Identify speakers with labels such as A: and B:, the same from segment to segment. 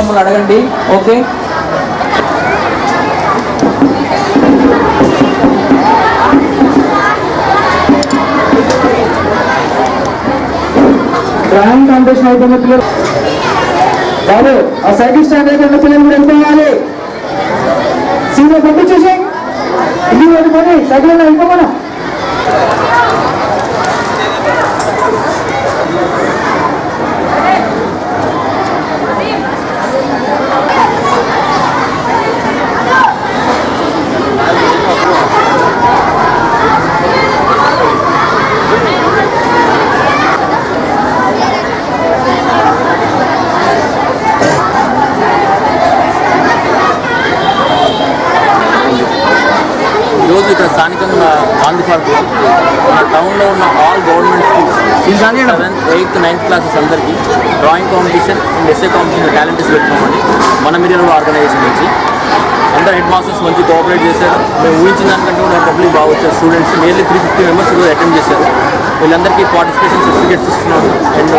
A: మమ్మల్ని అడగండి. Okay, drawing competition అయిపోయిన పిల్లలు బాబు ఆ సైకిల్ స్టాండ్ అయిపోయిన పిల్లలు కూడా వెళ్ళిపోవాలి. సీనియా పంపించేసి ఇంటికి వెళ్ళిపోయి సైకిల్ వెళ్ళిపోమా.
B: ఈరోజు ఇక్కడ స్థానికంగా గాంధీ పార్క్ మన టౌన్లో ఉన్న all government schools 7th, 8th, 9th classes అందరికీ drawing competition and essay competition talents పెట్టుకోమండి. మన మీడియా ఆర్గనైజేషన్ నుంచి అందరు హెడ్ మాస్టర్స్ మంచి కోఆపరేట్ చేశారు. మేము ఊహించిన దానికంటే కూడా పబ్లిక్ బాగా వచ్చారు. స్టూడెంట్స్ నియర్లీ 350 మెంబర్స్ ఈరోజు అటెండ్ చేశారు. వీళ్ళందరికీ పార్టిసిపేషన్ సర్టిఫికేట్స్ ఇస్తున్నాము అండ్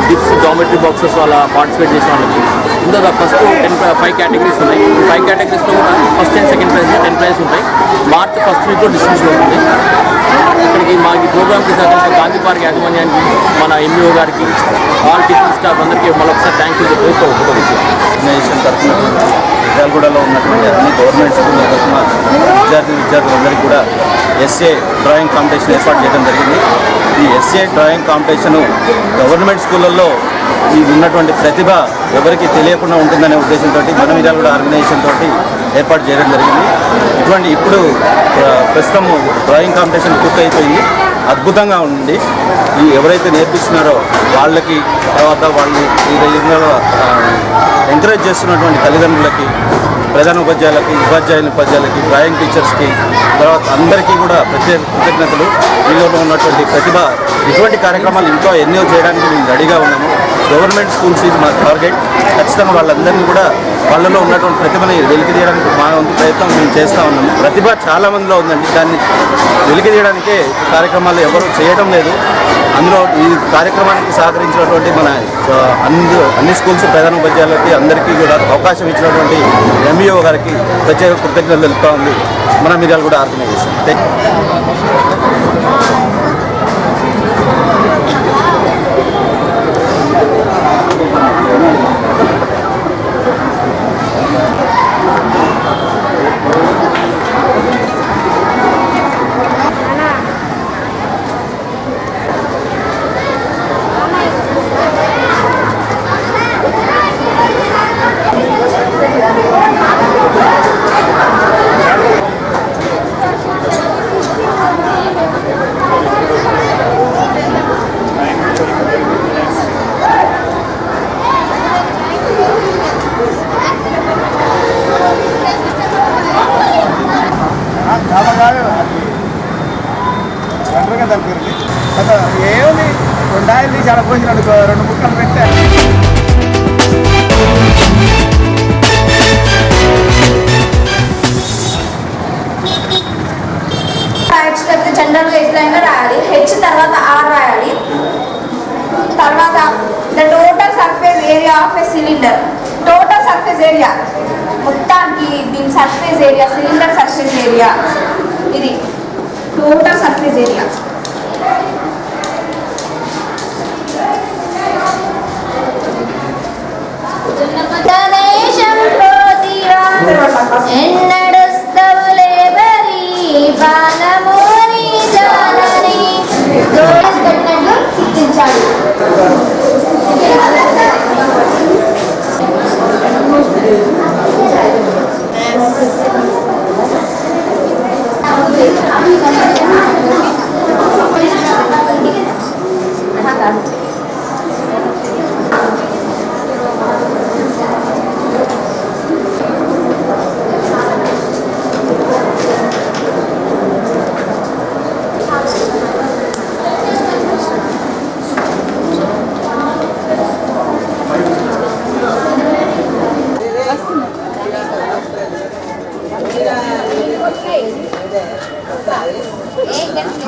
B: గిఫ్ట్స్, జామెట్రీ బాక్సెస్ అలా పార్టిసిపేట్ చేసిన వాళ్ళకి. ఇందులో ఫస్ట్ 5 కేటగిరీస్ ఉన్నాయి. 5 కేటగిరీస్లో కూడా first and second prize 10 prize ఉంటాయి. మార్చ్ 1st వీక్లో డిస్ట్రిబ్యూషన్ ఉంటుంది. ఇక్కడికి మాకు ప్రోగ్రామ్కి సహకరించిన గాంధీ పార్క్ యాజమాన్యానికి, మన ఎంఈఓ గారికి, ఆల్ టీచింగ్ స్టాఫ్ అందరికీ మరొకసారి థ్యాంక్ యూ చెప్పి
C: ఆర్గనైజేషన్ తరఫున మిర్యాలగూడలో ఉన్నటువంటి అన్ని గవర్నమెంట్ స్కూళ్ళ తరఫున విద్యార్థులందరికీ కూడా ఎస్ఏ డ్రాయింగ్ కాంపిటీషన్ ఏర్పాటు చేయడం జరిగింది. ఈ ఎస్ఏ డ్రాయింగ్ కాంపిటీషను గవర్నమెంట్ స్కూళ్ళల్లో ఈ ఉన్నటువంటి ప్రతిభ ఎవరికి తెలియకుండా ఉంటుందనే ఉద్దేశంతో మన మిర్యాలగూడ ఆర్గనైజేషన్ తోటి ఏర్పాటు చేయడం జరిగింది. ఇప్పుడు ప్రస్తుతం డ్రాయింగ్ కాంపిటీషన్ పూర్తయిపోయింది. అద్భుతంగా ఉంది. ఈ ఎవరైతే నేర్పిస్తున్నారో వాళ్ళకి, తర్వాత వాళ్ళు ఈ విధంగా ఎంకరేజ్ చేస్తున్నటువంటి తల్లిదండ్రులకి, ప్రధాన ఉపాధ్యాయులకి, డ్రాయింగ్ టీచర్స్కి, తర్వాత అందరికీ కూడా ప్రత్యేక కృతజ్ఞతలు. వీళ్ళలో ఉన్నటువంటి ప్రతిభ, ఇటువంటి కార్యక్రమాలు ఇంకా ఎన్నో చేయడానికి మేము రెడీగా ఉన్నాము. గవర్నమెంట్ స్కూల్స్ ఇది మా టార్గెట్. ఖచ్చితంగా వాళ్ళందరినీ కూడా వాళ్ళలో ఉన్నటువంటి ప్రతిభని వెలికితీయడానికి మా వంతు ప్రయత్నం మేము చేస్తూ ఉన్నాము. ప్రతిభ చాలామందిలో ఉందండి. దాన్ని వెలికితీయడానికే కార్యక్రమాలు ఎవరు చేయడం లేదు. అందులో ఈ కార్యక్రమానికి సహకరించినటువంటి మన అన్ని స్కూల్స్ ప్రధాన ఉపాధ్యాయులకి అందరికీ కూడా అవకాశం ఇచ్చినటువంటి ఎంఈఓ గారికి ప్రత్యేక కృతజ్ఞతలు తెలుపుతా ఉంది మన మిర్యాలగూడ ఆర్గనైజేషన్.
D: ఏముంది 2 ఆయిల్ తీసి అక్కడ పోసి 2 ముక్కలు పెట్టా.
E: జనరల్గా ఎట్లయినా రాయాలి. హెచ్ తర్వాత ఆర్ రాయాలి. తర్వాత the total surface area of a cylinder. Total surface area మొత్తానికి దీని surface area, cylinder surface area, ఇది టోటల్ సర్ఫేస్ ఏరియా.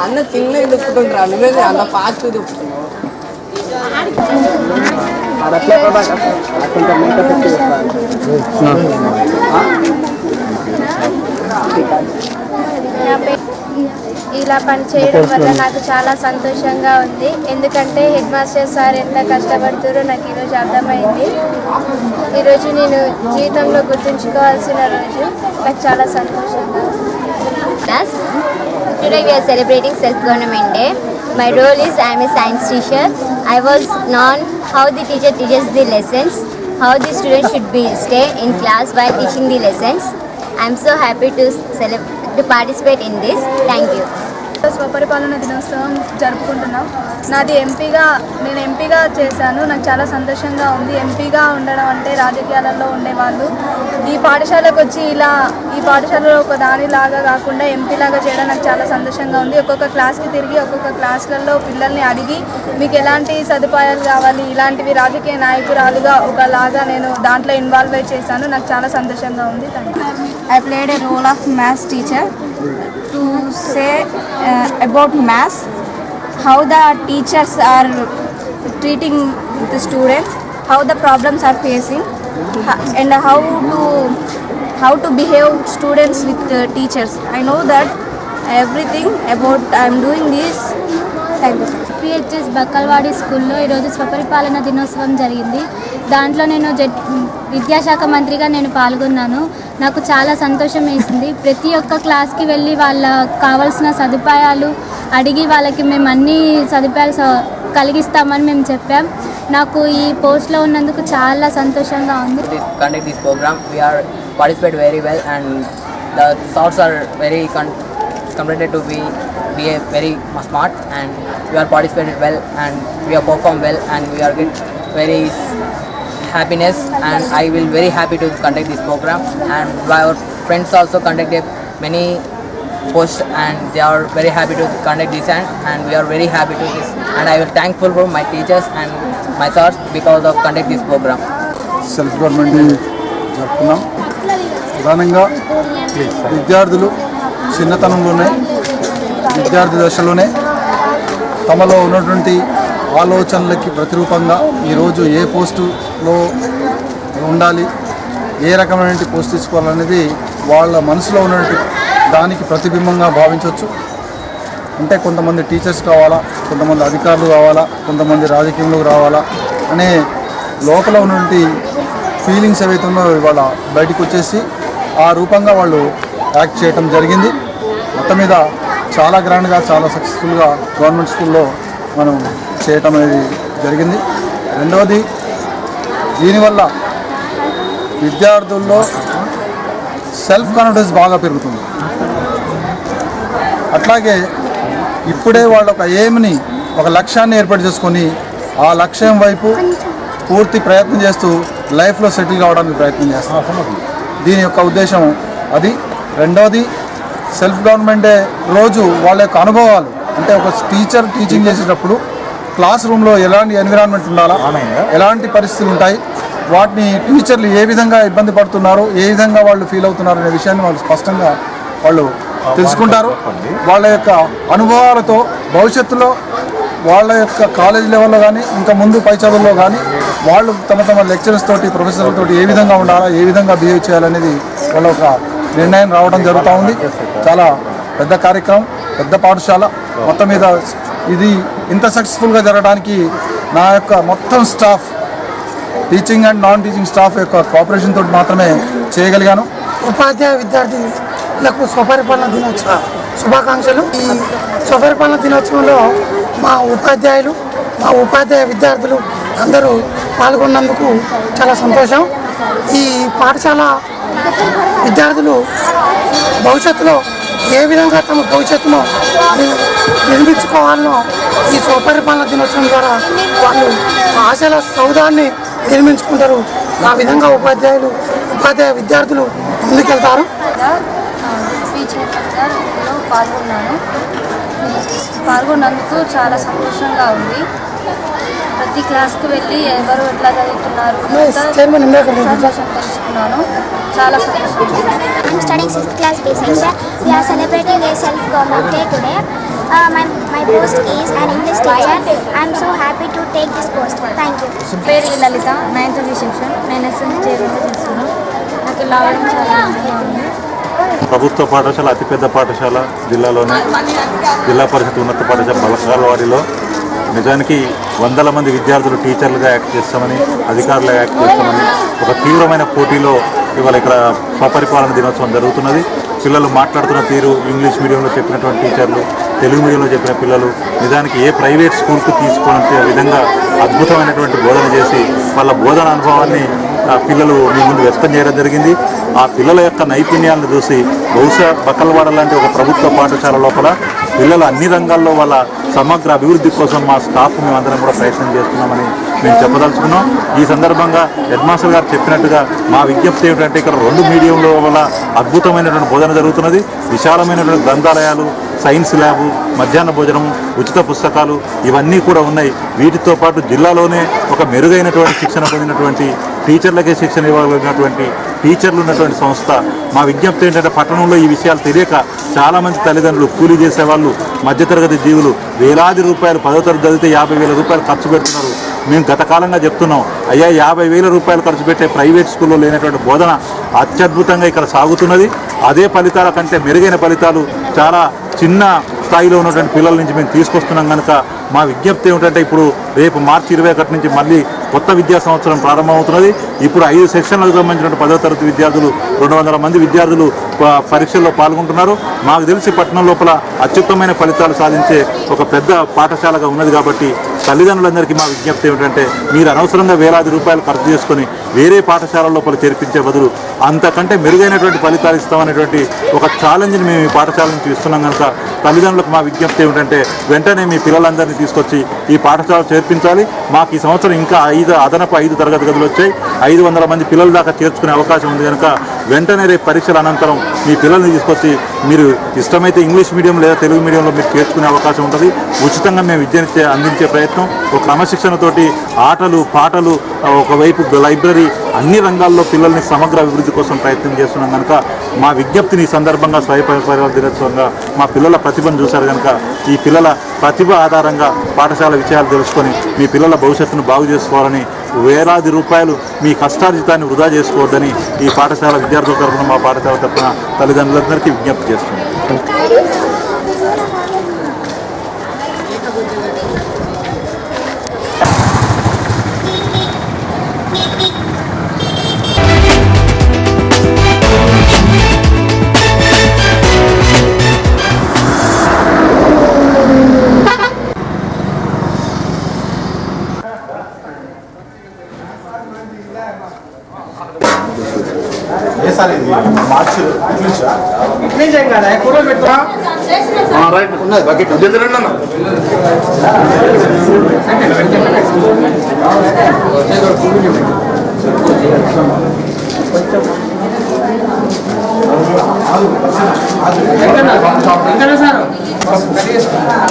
F: అన్న చిన్న దుప్పుతుంటారు, నువ్వే అంత ఫాస్ట్ దుప్పుతున్నావు. ఇలా పని చేయడం వల్ల నాకు చాలా సంతోషంగా ఉంది. ఎందుకంటే హెడ్ మాస్టర్ సార్ ఎంత కష్టపడుతారో నాకు ఈరోజు అర్థమైంది. ఈరోజు నేను జీవితంలో గుర్తుంచుకోవాల్సిన రోజు. నాకు చాలా సంతోషంగా ఉంది.
G: Today we are celebrating Self-Government Day. My role is I am a science teacher. I was known how the teacher teaches the lessons, how the students should be stay in class while teaching the lessons. I am so happy to participate in this. Thank you.
F: స్వపరిపాలన దినోత్సవం జరుపుకుంటున్నాం. నాది నేను ఎంపీగా చేశాను. నాకు చాలా సంతోషంగా ఉంది. ఎంపీగా ఉండడం అంటే రాజకీయాలలో ఉండేవాళ్ళు ఈ పాఠశాలకు వచ్చి ఈ పాఠశాలలో ఒక దానిలాగా కాకుండా ఎంపీలాగా చేయడం నాకు చాలా సంతోషంగా ఉంది. ఒక్కొక్క క్లాస్కి తిరిగి ఒక్కొక్క క్లాసులలో పిల్లల్ని అడిగి మీకు ఎలాంటి సదుపాయాలు కావాలి, ఇలాంటివి రాజకీయ నాయకురాలుగా ఒకలాగా నేను దాంట్లో ఇన్వాల్వ్ అయి చేశాను. నాకు చాలా సంతోషంగా ఉంది.
E: I played a role of maths teacher to say about maths, how the teachers are treating the students, how the problems are facing, and how to behave students with teachers. I know that everything about I am doing this. Thank you.
F: PHS Bakkalwadi స్కూల్లో ఈరోజు స్వపరిపాలన దినోత్సవం జరిగింది. దాంట్లో నేను విద్యాశాఖ మంత్రిగా నేను పాల్గొన్నాను. నాకు చాలా సంతోషం వేసింది. ప్రతి ఒక్క క్లాస్కి వెళ్ళి వాళ్ళకు కావాల్సిన సదుపాయాలు అడిగి వాళ్ళకి మేము అన్ని సదుపాయాలు కలిగిస్తామని మేము చెప్పాం. నాకు ఈ పోస్ట్లో ఉన్నందుకు చాలా సంతోషంగా ఉంది.
B: Conduct this program, we are participate very well and the thoughts are very completed to be a very smart and we are participated well and we are performed well and we are get very happiness and I will very happy to conduct this program and our friends also conducted many posts and they are very happy to conduct this and we are very happy to this and I will thankful for my teachers and my sir because of conduct this program.
H: Self government జరుపుకున్నాం. ప్రధానంగా విద్యార్థులు చిన్నతనంలోనే విద్యార్థి దశలోనే తమలో ఉన్నటువంటి ఆలోచనలకి ప్రతిరూపంగా ఈరోజు ఏ పోస్టులో ఉండాలి, ఏ రకమైన పోస్ట్ తీసుకోవాలనేది వాళ్ళ మనసులో ఉన్నటువంటి దానికి ప్రతిబింబంగా భావించవచ్చు. అంటే కొంతమంది టీచర్స్ కావాలా, కొంతమంది అధికారులు కావాలా, కొంతమంది రాజకీయంలోకి రావాలా అనే లోపల ఉన్నటువంటి ఫీలింగ్స్ ఏవైతే ఉన్నాయో ఇవాళ బయటకు వచ్చేసి ఆ రూపంగా వాళ్ళు యాక్ట్ చేయటం జరిగింది. మొత్తం మీద చాలా గ్రాండ్గా చాలా సక్సెస్ఫుల్గా గవర్నమెంట్ స్కూల్లో మనం చేయటం అనేది జరిగింది. రెండవది, దీనివల్ల విద్యార్థుల్లో సెల్ఫ్ కాన్ఫిడెన్స్ బాగా పెరుగుతుంది. అట్లాగే ఇప్పుడే వాళ్ళు ఒక ఎయిమ్ని, ఒక లక్ష్యాన్ని ఏర్పాటు చేసుకొని ఆ లక్ష్యం వైపు పూర్తి ప్రయత్నం చేస్తూ లైఫ్లో సెటిల్ కావడానికి ప్రయత్నం చేస్తారు. దీని యొక్క ఉద్దేశం అది. రెండవది, సెల్ఫ్ గవర్నమెంట్ డే రోజు వాళ్ళ యొక్క అనుభవాలు, అంటే ఒక టీచర్ టీచింగ్ చేసేటప్పుడు క్లాస్ రూమ్లో ఎలాంటి ఎన్విరాన్మెంట్ ఉండాలా, ఎలాంటి పరిస్థితులు ఉంటాయి, వాటిని టీచర్లు ఏ విధంగా ఇబ్బంది పడుతున్నారు, ఏ విధంగా వాళ్ళు ఫీల్ అవుతున్నారు అనే విషయాన్ని వాళ్ళు స్పష్టంగా వాళ్ళు తెలుసుకుంటారు. వాళ్ళ యొక్క అనుభవాలతో భవిష్యత్తులో వాళ్ళ యొక్క కాలేజ్ లెవెల్లో కానీ ఇంకా ముందు పై చదువుల్లో కానీ వాళ్ళు తమ లెక్చరర్స్ తోటి, ప్రొఫెసర్ల తోటి ఏ విధంగా ఉండాలా, ఏ విధంగా బిహేవ్ చేయాలనేది వాళ్ళ ఒక నిర్ణయం రావడం జరుగుతూ ఉంది. చాలా పెద్ద కార్యక్రమం, పెద్ద పాఠశాల. మొత్తం మీద ఇది ఇంత సక్సెస్ఫుల్గా జరగడానికి నా యొక్క మొత్తం staff, teaching and non teaching staff యొక్క కోఆపరేషన్ తోటి మాత్రమే చేయగలిగాను.
I: ఉపాధ్యాయ విద్యార్థులకు స్వపరిపాలన దినోత్సవ శుభాకాంక్షలు. ఈ స్వపరిపాలన దినోత్సవంలో మా ఉపాధ్యాయ విద్యార్థులు అందరూ పాల్గొన్నందుకు చాలా సంతోషం. ఈ పాఠశాల విద్యార్థులు భవిష్యత్తులో ఏ విధంగా తమ భవిష్యత్తును నిర్మించుకోవాలనో ఈ స్వపరిపాలన దినోత్సవం ద్వారా వాళ్ళు ఆశల సౌధాన్ని నిర్మించుకుంటారు. ఆ విధంగా ఉపాధ్యాయ విద్యార్థులు ముందుకెళ్తారు.
F: పాల్గొన్నందుకు చాలా సంతోషంగా ఉంది. ప్రతి క్లాస్కి వెళ్ళి ఎవరు ఎట్లా చదువుతున్నారు సంతోషం తెలుసుకున్నాను. చాలా సంతోషం.
J: I'm studying 6th class B section. We are celebrating a self-government day today. My post is an English teacher. I am so happy to take this post. Thank you.
F: పేరు లలిత 9th సెక్షన్. నేను SMC chairman చేస్తున్నాను. నాకు ఇలా అవడం చాలా ఆనందంగా ఉంది.
K: ప్రభుత్వ పాఠశాల అతిపెద్ద పాఠశాల జిల్లాలోనే జిల్లా పరిషత్ ఉన్నత పాఠశాల బలకాలవాడిలో నిజానికి వందల మంది విద్యార్థులు టీచర్లుగా యాక్ట్ చేస్తామని అధికారులుగా యాక్ట్ చేస్తామని ఒక తీవ్రమైన పోటీలో ఇవాళ ఇక్కడ స్వపరిపాలన దినోత్సవం జరుగుతున్నది. పిల్లలు మాట్లాడుతున్న తీరు ఇంగ్లీష్ మీడియంలో చెప్పినటువంటి టీచర్లు, తెలుగు మీడియంలో చెప్పిన పిల్లలు నిజానికి ఏ ప్రైవేట్ స్కూల్కు తీసుకునే విధంగా అద్భుతమైనటువంటి బోధన చేసి వాళ్ళ బోధన అనుభవాన్ని పిల్లలు మీ ముందు వ్యక్తం చేయడం జరిగింది. ఆ పిల్లల యొక్క నైపుణ్యాలను చూసి బహుశా బకల్వాడ లాంటి ఒక ప్రభుత్వ పాఠశాల లోపల పిల్లలు అన్ని రంగాల్లో వాళ్ళ సమగ్ర అభివృద్ధి కోసం మా స్టాఫ్ మేమందరం కూడా ప్రయత్నం చేస్తున్నామని మేము చెప్పదలుచుకున్నాం. ఈ సందర్భంగా హెడ్ మాస్టర్ గారు చెప్పినట్టుగా మా విజ్ఞప్తి ఏమిటంటే ఇక్కడ 2 మీడియంలో వల్ల అద్భుతమైనటువంటి బోధన జరుగుతున్నది. విశాలమైనటువంటి గ్రంథాలయాలు, సైన్స్ ల్యాబు, మధ్యాహ్న భోజనం, ఉచిత పుస్తకాలు ఇవన్నీ కూడా ఉన్నాయి. వీటితో పాటు జిల్లాలోనే ఒక మెరుగైనటువంటి శిక్షణ పొందినటువంటి టీచర్లకే శిక్షణ ఇవ్వగలిగినటువంటి టీచర్లు ఉన్నటువంటి సంస్థ. మా విజ్ఞప్తి ఏంటంటే పట్టణంలో ఈ విషయాలు తెలియక చాలామంది తల్లిదండ్రులు కూలీ చేసేవాళ్ళు, మధ్యతరగతి జీవులు వేలాది రూపాయలు 10వ తరగతి చదివితే 50,000 రూపాయలు ఖర్చు పెడుతున్నారు. మేము గత కాలంగా చెప్తున్నాం, అయ్యా 50,000 రూపాయలు ఖర్చు పెట్టే ప్రైవేట్ స్కూల్లో లేనటువంటి బోధన అత్యద్భుతంగా ఇక్కడ సాగుతున్నది. అదే ఫలితాల కంటే మెరుగైన ఫలితాలు చాలా చిన్న స్థాయిలో ఉన్నటువంటి పిల్లల నుంచి మేము తీసుకొస్తున్నాం కనుక మా విజ్ఞప్తి ఏమిటంటే ఇప్పుడు రేపు మార్చి 21 నుంచి మళ్ళీ కొత్త విద్యా సంవత్సరం ప్రారంభమవుతున్నది. ఇప్పుడు 5 సెక్షన్లకు సంబంధించిన 10వ తరగతి విద్యార్థులు 200 మంది విద్యార్థులు పరీక్షల్లో పాల్గొంటున్నారు. మాకు తెలిసి పట్టణం లోపల అత్యుత్తమైన ఫలితాలు సాధించే ఒక పెద్ద పాఠశాలగా ఉన్నది. కాబట్టి తల్లిదండ్రులందరికీ మా విజ్ఞప్తి ఏమిటంటే మీరు అనవసరంగా వేలాది రూపాయలు ఖర్చు చేసుకొని వేరే పాఠశాల లోపల చేర్పించే బదులు అంతకంటే మెరుగైనటువంటి ఫలితాలు ఇస్తామనేటువంటి ఒక ఛాలెంజ్ని మేము ఈ పాఠశాల నుంచి ఇస్తున్నాం కనుక తల్లిదండ్రులకు మా విజ్ఞప్తి ఏమిటంటే వెంటనే మీ పిల్లలందరినీ తీసుకొచ్చి ఈ పాఠశాల చేర్పించాలి. మాకు ఈ సంవత్సరం ఇంకా అదనపు 5 తరగతి గదులు వచ్చాయి. 500 మంది పిల్లల దాకా చేర్చుకునే అవకాశం ఉంది కనుక వెంటనే రేపు పరీక్షల అనంతరం మీ పిల్లల్ని తీసుకొచ్చి మీరు ఇష్టమైతే ఇంగ్లీష్ మీడియం లేదా తెలుగు మీడియంలో మీరు చేర్చుకునే అవకాశం ఉంటుంది. ఉచితంగా మేము విద్యను అందించే ప్రయత్నం ఒక క్రమశిక్షణతోటి ఆటలు, పాటలు, ఒకవైపు లైబ్రరీ అన్ని రంగాల్లో పిల్లల్ని సమగ్ర అభివృద్ధి కోసం ప్రయత్నం చేస్తున్నాం కనుక మా విజ్ఞప్తిని ఈ సందర్భంగా స్వయంపరిపాలన దినోత్సవంగా మా పిల్లల ప్రతిభను చూశారు కనుక ఈ పిల్లల ప్రతిభ ఆధారంగా పాఠశాల విషయాలు తెలుసుకొని మీ పిల్లల భవిష్యత్తును బాగు చేసుకోవాలని వేలాది రూపాయలు మీ కష్టార్జితాన్ని వృధా చేసుకోవద్దని ఈ పాఠశాల విద్యార్థుల తరఫున మా పాఠశాల తరఫున తల్లిదండ్రులందరికీ విజ్ఞప్తి చేస్తున్నాం.
H: ఉన్నది బకెట్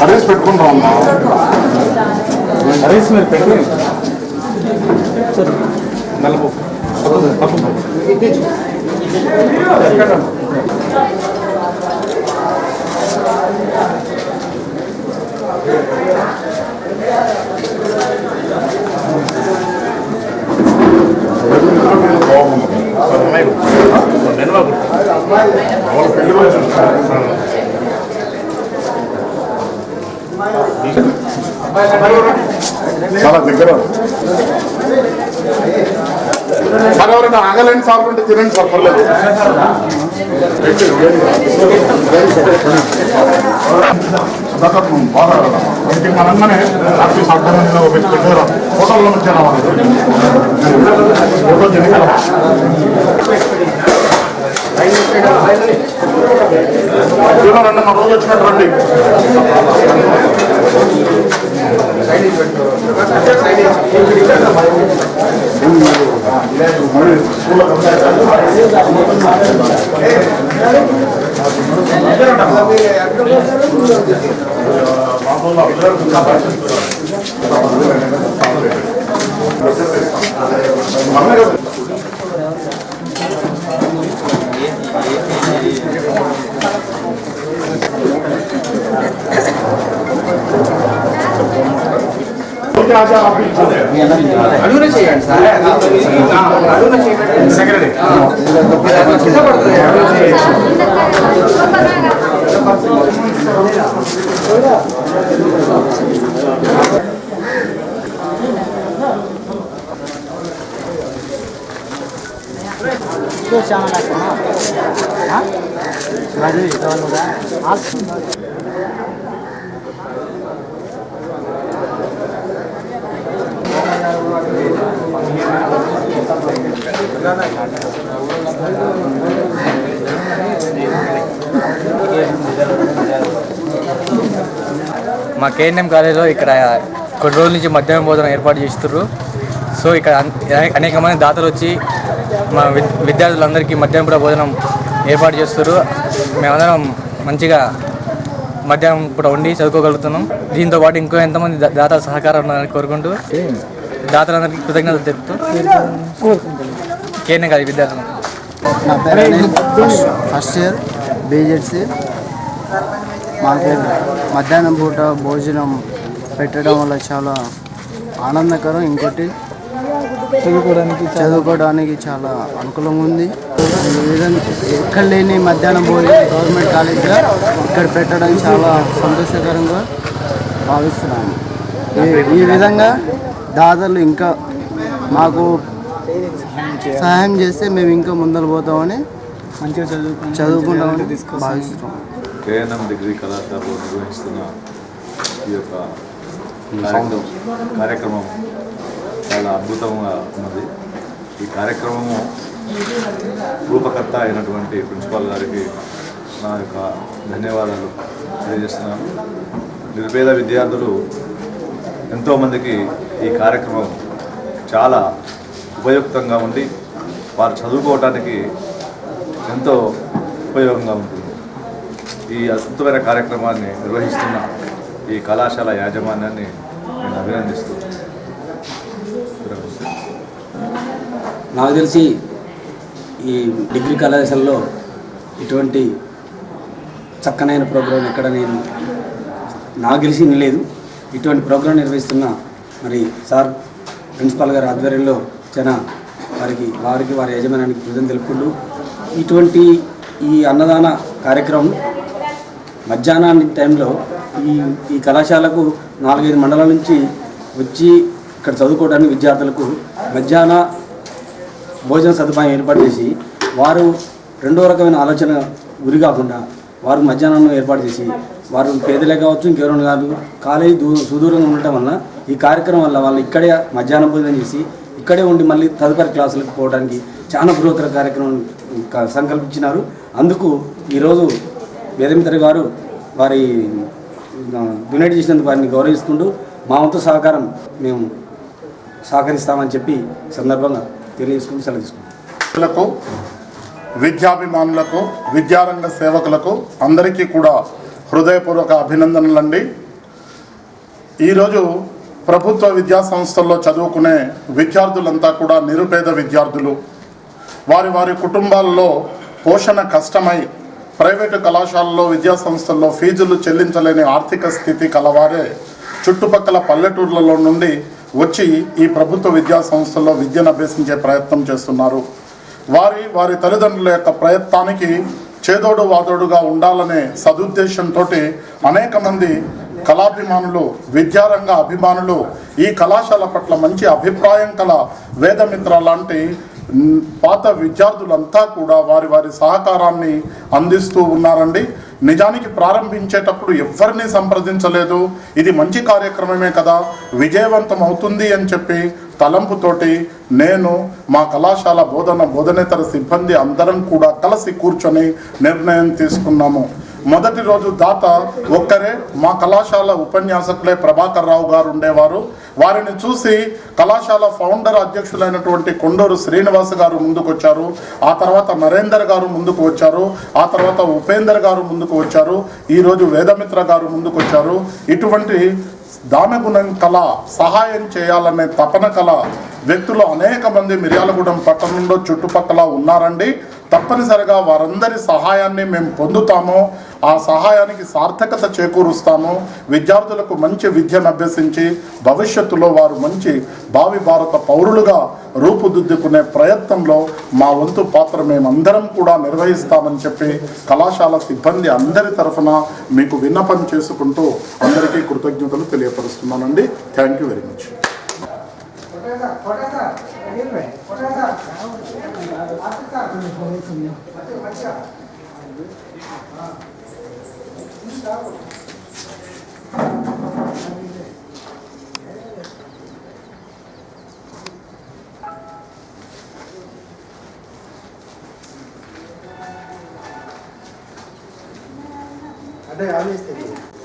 K: హరీస్ పెట్టుకుంటాం అమ్మా. హరీస్ మీరు పెట్టి నలుపు చాలా దగ్గర సార్ ఎవరైనా ఆగలేని సార్ ఉంటే తినండి సార్, పర్లేదు. బాగా ఇంటికి మనంగానే ఆఫీస్ అర్థంలో పెట్టారు ఫోటోల్లో నుంచి రావాలి. ఫోటో తిరిగి రండి, మా రోజు వచ్చినట్టు రండి.
D: అడుగునే చేయండి సార్, అడుగునే చేయండి సెక్రటరీ. కింద పడుతుంది.
L: మా కేఎన్ఎం కాలేజీలో ఇక్కడ కొన్ని రోజుల నుంచి మధ్యాహ్నం భోజనం ఏర్పాటు చేస్తున్నారు. సో ఇక్కడ అనేక మంది దాతలు వచ్చి మా విద్యార్థులందరికీ మధ్యాహ్నం పూట భోజనం ఏర్పాటు చేస్తారు. మేమందరం మంచిగా మధ్యాహ్నం పూట వండి చదువుకోగలుగుతున్నాం. దీంతో పాటు ఇంకో ఎంతమంది దాతల సహకారం ఉన్నారని కోరుకుంటూ దాతలందరికీ కృతజ్ఞతలు తెలుపుతూ కేఎన్ఎం కాలేజీ విద్యార్థులు.
M: నా పేరు ఫస్ట్ ఇయర్ బీజెడ్సీ. మాకు మధ్యాహ్నం పూట భోజనం పెట్టడం వల్ల చాలా ఆనందకరం. ఇంకోటి చదువుకోవడానికి చాలా అనుకూలంగా ఉంది. ఈ విధంగా ఎక్కడ లేని మధ్యాహ్నం భోజనం గవర్నమెంట్ కాలేజీలో ఇక్కడ పెట్టడం చాలా సంతోషకరంగా భావిస్తున్నాను. ఈ విధంగా దాతలు ఇంకా మాకు సహాయం చేస్తే మేము ఇంకా ముందరు పోతామని మంచిగా చదువుకుంటామని భావిస్తున్నాం.
K: కేఎన్ఎం డిగ్రీ కళాశాలలో నిర్వహిస్తున్న ఈ యొక్క కార్యక్రమం చాలా అద్భుతంగా ఉన్నది. ఈ కార్యక్రమము రూపకర్త అయినటువంటి ప్రిన్సిపాల్ గారికి నా యొక్క ధన్యవాదాలు తెలియజేస్తున్నాను. నిరుపేద విద్యార్థులు ఎంతోమందికి ఈ కార్యక్రమం చాలా ఉపయుక్తంగా ఉండి వారు చదువుకోవటానికి ఎంతో ఉపయోగంగా ఉంటుంది. ఈ అద్భుతమైన కార్యక్రమాన్ని నిర్వహిస్తున్న ఈ కళాశాల యాజమాన్యాన్ని నేను అభినందిస్తున్నాను.
N: నాకు తెలిసి ఈ డిగ్రీ కళాశాలలో ఇటువంటి చక్కనైన ప్రోగ్రాం ఎక్కడ నేను నాకు తెలిసి లేదు. ఇటువంటి ప్రోగ్రాం నిర్వహిస్తున్న మరి సార్ ప్రిన్సిపాల్ గారి ఆధ్వర్యంలో చాలా వారికి వారి యజమానానికి కృతజ్ఞతలు తెలుపుకుంటూ ఇటువంటి ఈ అన్నదాన కార్యక్రమం మధ్యాహ్నం టైంలో ఈ కళాశాలకు 4-5 మండలాల నుంచి వచ్చి ఇక్కడ చదువుకోవడానికి విద్యార్థులకు మధ్యాహ్న భోజన సదుపాయం ఏర్పాటు చేసి వారు రెండో రకమైన ఆలోచన గురి కాకుండా వారు మధ్యాహ్నం ఏర్పాటు చేసి వారు పేదలే కావచ్చు ఇంకెవరైనా కాదు కాలేజీ సుదూరంగా ఉండటం వల్ల ఈ కార్యక్రమం వల్ల వాళ్ళు ఇక్కడే మధ్యాహ్నం భోజనం చేసి ఇక్కడే ఉండి మళ్ళీ తదుపరి క్లాసులకు పోవడానికి చాలా బృహత్తర కార్యక్రమం సంకల్పించినారు. అందుకు ఈరోజు వేదమిత్ర గారు వారి డొనేట్ చేసినందుకు వారిని గౌరవిస్తుంటూ మా వంతు సహకారం మేము సహకరిస్తామని చెప్పి సందర్భంగా తెలియజేసుకుని సెలవు తీసుకుంటాం.
O: విద్యాభిమానులకు విద్యారంగ సేవకులకు అందరికీ కూడా హృదయపూర్వక అభినందనలండి. ఈరోజు ప్రభుత్వ విద్యా సంస్థల్లో చదువుకునే విద్యార్థులంతా కూడా నిరుపేద విద్యార్థులు. వారి వారి కుటుంబాల్లో పోషణ కష్టమై ప్రైవేటు కళాశాలల్లో విద్యా సంస్థల్లో ఫీజులు చెల్లించలేని ఆర్థిక స్థితి కలవారే చుట్టుపక్కల పల్లెటూర్లలో నుండి వచ్చి ఈ ప్రభుత్వ విద్యా సంస్థల్లో విద్యను అభ్యసించే ప్రయత్నం చేస్తున్నారు. వారి తల్లిదండ్రుల యొక్క ప్రయత్నానికి చేదోడు వాదోడుగా ఉండాలనే సదుద్దేశంతో అనేక మంది కళాభిమానులు విద్యారంగ అభిమానులు ఈ కళాశాల పట్ల మంచి అభిప్రాయం కల వేదమిత్ర లాంటి పాత విద్యార్థులంతా కూడా వారి సహకారాన్ని అందిస్తూ ఉన్నారండి. నిజానికి ప్రారంభించేటప్పుడు ఎవరిని సంప్రదించలేదు. ఇది మంచి కార్యక్రమమే కదా, విజయవంతం అవుతుంది అని చెప్పి తలంపుతోటి నేను మా కళాశాల బోధనేతర సిబ్బంది అందరం కూడా కలిసి కూర్చొని నిర్ణయం తీసుకున్నాము. మొదటి రోజు దాత ఒక్కరే, మా కళాశాల ఉపన్యాసకులే ప్రభాకర్ రావు గారు ఉండేవారు. వారిని చూసి కళాశాల ఫౌండర్ అధ్యక్షులైనటువంటి కొండూరు శ్రీనివాస్ గారు ముందుకు వచ్చారు. ఆ తర్వాత నరేందర్ గారు ముందుకు వచ్చారు. ఆ తర్వాత ఉపేందర్ గారు ముందుకు వచ్చారు. ఈరోజు వేదమిత్ర గారు ముందుకు వచ్చారు. ఇటువంటి దానగుణం కళ, సహాయం చేయాలనే తపన కళ వ్యక్తులు అనేక మంది మిర్యాలగూడెం పట్టణంలో చుట్టుపక్కల ఉన్నారండి. తప్పనిసరిగా వారందరి సహాయాన్ని మేము పొందుతాము. ఆ సహాయానికి సార్థకత చేకూరుస్తాము. విద్యార్థులకు మంచి విద్యను అభ్యసించి భవిష్యత్తులో వారు మంచి భావి భారత పౌరులుగా రూపుదిద్దుకునే ప్రయత్నంలో మా వంతు పాత్ర మేమందరం కూడా నిర్వహిస్తామని చెప్పి కళాశాల సిబ్బంది అందరి తరఫున మీకు విన్నపం చేసుకుంటూ అందరికీ కృతజ్ఞతలు తెలియపరుస్తున్నానండి. Thank you very much.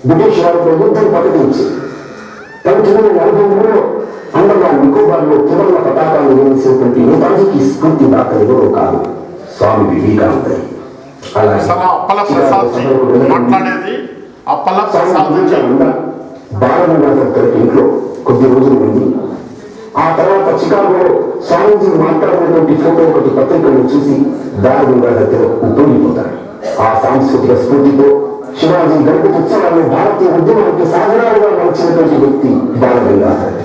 P: British వారు ప్రభుత్వం ప్రకటించి 1940లో అండమాన్ నికోబార్లో త్రివర్ణ పతాకాలను నిర్మించినటువంటి నేతాజీకి స్ఫూర్తి దాత ఎవరో కాదు, స్వామి వివేకానంద. బాలగంగాధర్ గారి ఇంట్లో కొద్ది రోజులు ఉంది. ఆ తర్వాత చికాగోలో స్వామీజీ మాట్లాడినటువంటి ఫోటో ఒకటి పత్రికలను చూసి బాలగంగాధర్ గారు ఉప్పొంగిపోతారు. ఆ సాంస్కృతిక స్ఫూర్తితో శివాజీ గణపతి ఉత్సవాలను భారతీయ ఉద్యమానికి సాధనాలుగా మలిచినటువంటి వ్యక్తి బాలగంగాధర్.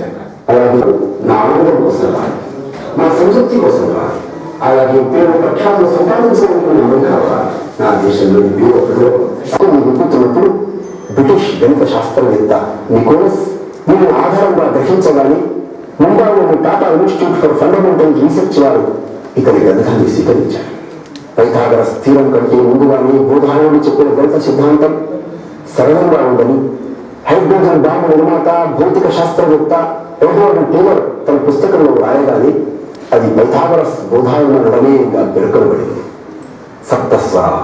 P: అలాగే నా ఆనందం కోసం కాదు, నా సంతృప్తి కోసం కాదు, అలాగే పేరు ప్రఖ్యాతులు సంపాదించడానికి అమలు కావాలి. నా దేశంలోని పేరు విప్పుతున్నప్పుడు బ్రిటిష్ గణిత శాస్త్రవేత్త నికోలస్ దీనిని ఆధారంగా గ్రహించగానే ముంబైలోని Tata institute for fundamental research వారు ఇతని గ్రంథాన్ని స్వీకరించారు. పైథాగరస్ స్థిరం కంటే ముందుగానే బోధాయనుడు చెప్పిన గణిత సిద్ధాంతం సరళంగా ఉందని హైడ్రోజన్ బాంబు నిర్మాత భౌతిక శాస్త్రవేత్త ఎడ్వర్డ్ టేలర్ తన పుస్తకంలో రాయగానే అది పైథాగరస్ బోధాయన నడమేగా పేర్కొనబడింది. సప్తస్వర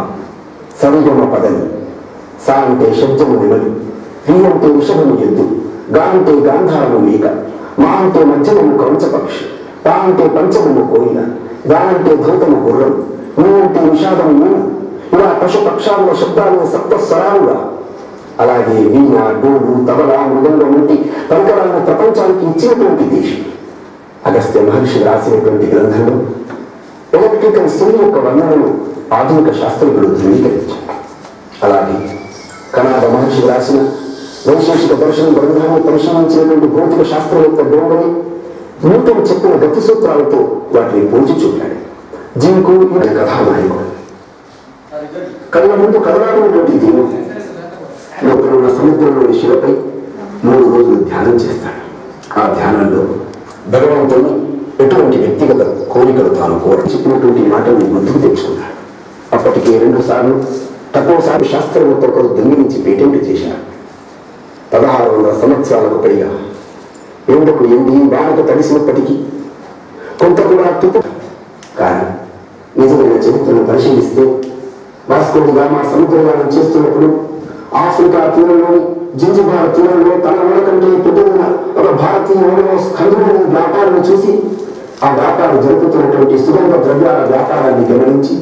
P: సరిగమ పదని, సా అంటే షడ్జము నెమలి, రీ అంటే వృషభము ఎద్దు, గా అంటే గాంధారము మేక, మా అంటే మధ్యమము కంచపక్షి, పా అంటే పంచమము కోయిల, గా అంటే ధౌతము గుర్రం, నీ అంటే విషాదము నేను. ఇలా పశుపక్షాల శబ్దాలను సప్తస్వరాలుగా, అలాగే వీణ, డోలు, తబల, మృదంగం వంటి పరికరాలను ప్రపంచానికి ఇచ్చినటువంటి దేశం. అగస్త్య మహర్షి రాసినటువంటి గ్రంథంలో ఎలక్ట్రికల్ సిల్ యొక్క వర్ణనను ఆధునిక శాస్త్రజ్ఞులు ధృవీకరించారు. అలాగే కనాద మహర్షి రాసిన వైశేషిక దర్శన గ్రంథాన్ని పరిశీలించినటువంటి భౌతిక శాస్త్రవేత్త డోంగని న్యూటన్ చెప్పిన గతి సూత్రాలతో వాటిని పోల్చి చూపాడు. జీవికు కథానాయకుడు కళ్ళ ముందు కదలాడినటువంటి దేవుడు లోపల సముద్రంలోని శిలపై 3 రోజులు ధ్యానం చేస్తాడు. ఆ ధ్యానంలో భగవంతుని ఎటువంటి వ్యక్తిగత కోరికలు తాను చెప్పినటువంటి మాటల్ని గుర్తుకు తెచ్చుకున్నాడు. అప్పటికే 2 సార్లు తక్కువసారి శాస్త్రవేత్త ఒకరు దొంగిలించి పేటెంట్ చేశారు. 1600 సంవత్సరాలకు పైగా ఎండకు ఎండి బాణకు తడిసినప్పటికీ కొంత కూడా తుప్పు. కానీ నిజమైన చరిత్రను పరిశీలిస్తే వాస్కో డి గామా సముద్రయానం చేస్తున్నప్పుడు ఆఫ్రికా తీరంలోని జింజిబార్ తీరంలో తన కంటే పెద్దదైన ఒక భారతీయ స్కందుడైన వ్యాపారాన్ని చూసి ఆ వ్యాపారం జరుపుతున్నటువంటి సుగంధ ద్రవ్యాల వ్యాపారాన్ని గమనించి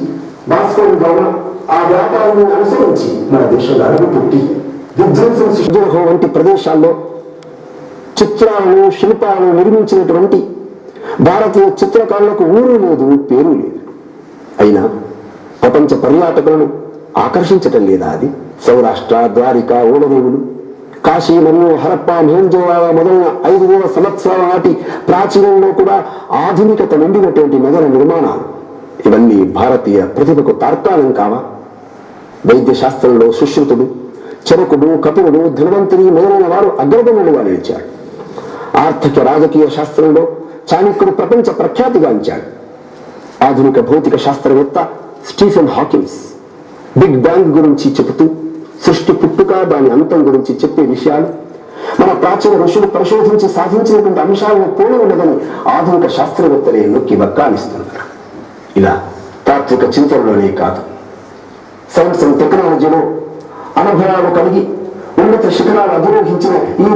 P: వాస్కో డి గామా ఆ వ్యాపారాన్ని అనుసరించి మన దేశంలో అడుగు పుట్టి విధ్వంసం సృష్టించడం వంటి ప్రదేశాల్లో చిత్రాలను శిల్పాలను నిర్మించినటువంటి భారతీయ చిత్రకారులకు ఊరు లేదు, పేరు లేదు. అయినా ప్రపంచ పర్యాటకులను ఆకర్షించటం లేదా? అది సౌరాష్ట్ర, ద్వారిక, ఓడరేవులు, కాశీ మరియు హరప్ప, మొహంజోదారో మొదలైన 5,000 సంవత్సరాల నాటి ప్రాచీనంలో కూడా ఆధునికత నిండినటువంటి నగర నిర్మాణాలు ఇవన్నీ భారతీయ ప్రతిభకు తార్కాణం కావా? వైద్య శాస్త్రంలో సుశ్రుతుడు, చరకుడు, కపిలుడు, ధన్వంతరి మొదలైన వారు అగ్రగణ్యులుగా నిలిచాడు. ఆర్థిక రాజకీయ శాస్త్రంలో చాణక్యుడు ప్రపంచ ప్రఖ్యాతిగాంచాడు. ఆధునిక భౌతిక శాస్త్రవేత్త స్టీఫెన్ హాకిన్స్ బిగ్ బ్యాంగ్ గురించి చెబుతూ సృష్టి పుట్టుక దాని అంతం గురించి చెప్పే విషయాలు మన ప్రాచీన ఋషులు పరిశోధించి సాధించినటువంటి అంశాలను పోలి ఉన్నదని ఆధునిక శాస్త్రవేత్తలే నొక్కి వక్కాలిస్తున్నారు. ఇలా తాత్విక చింతనలోనే కాదు, సైన్స్ అండ్ టెక్నాలజీలో అనుభవాలు కలిగి ఉన్నత శిఖరాలు అధిరోహించిన ఈ